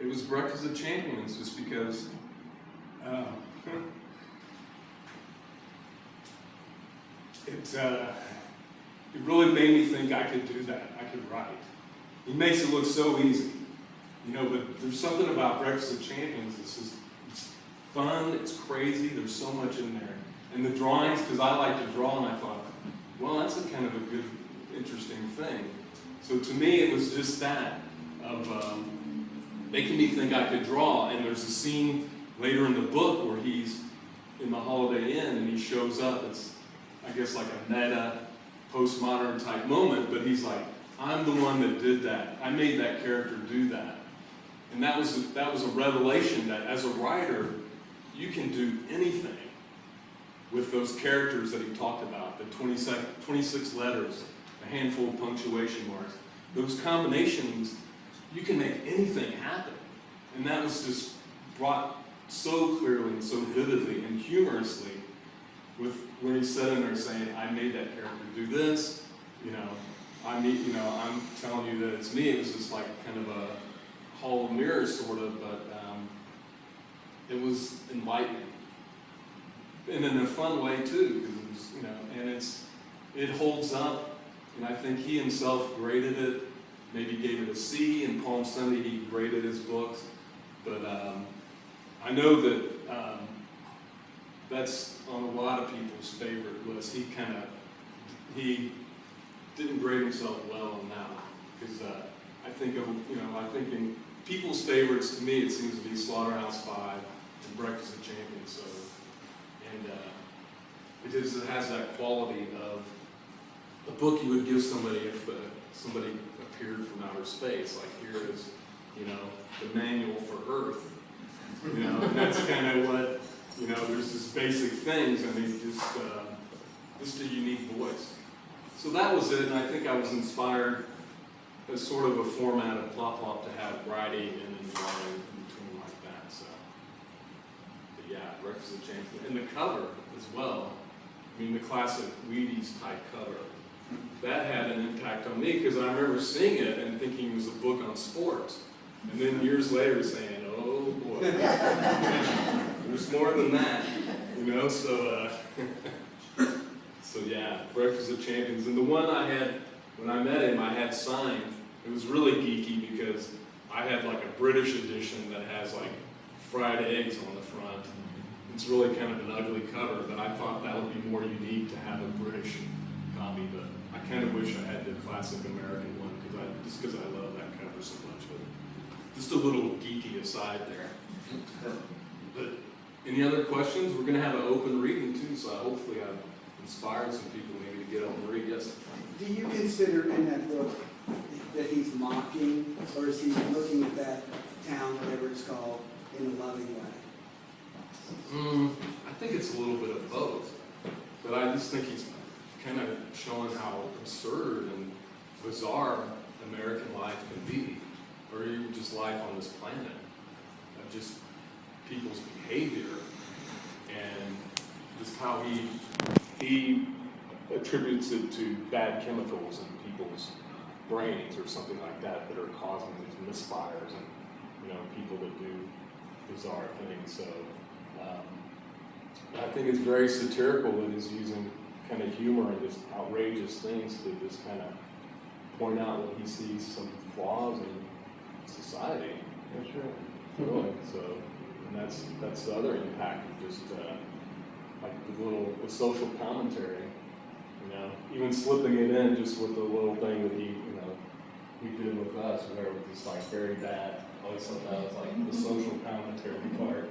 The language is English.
it was Breakfast of Champions, just because it really made me think I could do that. I could write. He makes it look so easy, you know. But there's something about Breakfast of Champions. It's fun. It's crazy. There's so much in there, and the drawings. Because I like to draw, and I thought, well, that's a kind of a good, interesting thing. So to me, it was just that of making me think I could draw. And there's a scene later in the book where he's in the Holiday Inn and he shows up. It's, I guess, like a meta, postmodern type moment, but he's like, I'm the one that did that. I made that character do that. And that was a revelation that as a writer, you can do anything with those characters that he talked about, the 26 letters, a handful of punctuation marks. Those combinations, you can make anything happen. And that was just brought so clearly and so vividly and humorously with when he's sitting there saying, I made that character do this, you know, I'm telling you that it's me. It was just like kind of a hall of mirrors sort of, but it was enlightening. And in a fun way too, because it was, you know, and it holds up, and I think he himself graded it, maybe gave it a C. In Palm Sunday he graded his books, but I know that that's on a lot of people's favorite list. He didn't grade himself well on that one, because I think in people's favorites, to me it seems to be Slaughterhouse 5 and Breakfast of Champions. So, and it has that quality of a book you would give somebody if somebody appeared from outer space. Like, here is, you know, the manual for Earth. You know, and that's kind of what, you know, there's this basic things, and he's just a unique voice. So that was it, and I think I was inspired as sort of a format of Plop Plop to have writing and then drawing in between like that. So, but yeah, Breakfast of Champions. And the cover as well. I mean, the classic Wheaties type cover. That had an impact on me, because I remember seeing it and thinking it was a book on sports. And then years later saying, oh boy, there's more than that, you know, so yeah, Breakfast of Champions. And the one I had, when I met him, I had signed. It was really geeky because I had like a British edition that has like fried eggs on the front. It's really kind of an ugly cover, but I thought that would be more unique to have a British copy, but I kind of wish I had the classic American one, because I love that cover so much. But just a little geeky aside there. But any other questions? We're going to have an open reading too, so hopefully I've inspired some people maybe to get on and read. Yes? Do you consider in that book that he's mocking, or is he looking at that town, whatever it's called, in a loving way? I think it's a little bit of both, but I just think he's kind of showing how absurd and bizarre American life can be, or even just life on this planet, of just people's behavior, and just how he attributes it to bad chemicals in people's brains or something like that are causing these misfires, and, you know, people that do bizarre things. So I think it's very satirical that he's using kind of humor and just outrageous things to just kind of point out that he sees some flaws in society. That's right. Really. So, and that's the other impact of just like the social commentary, you know, even slipping it in just with the little thing that he did with us, where it was just like very bad. I always thought that was like the social commentary part.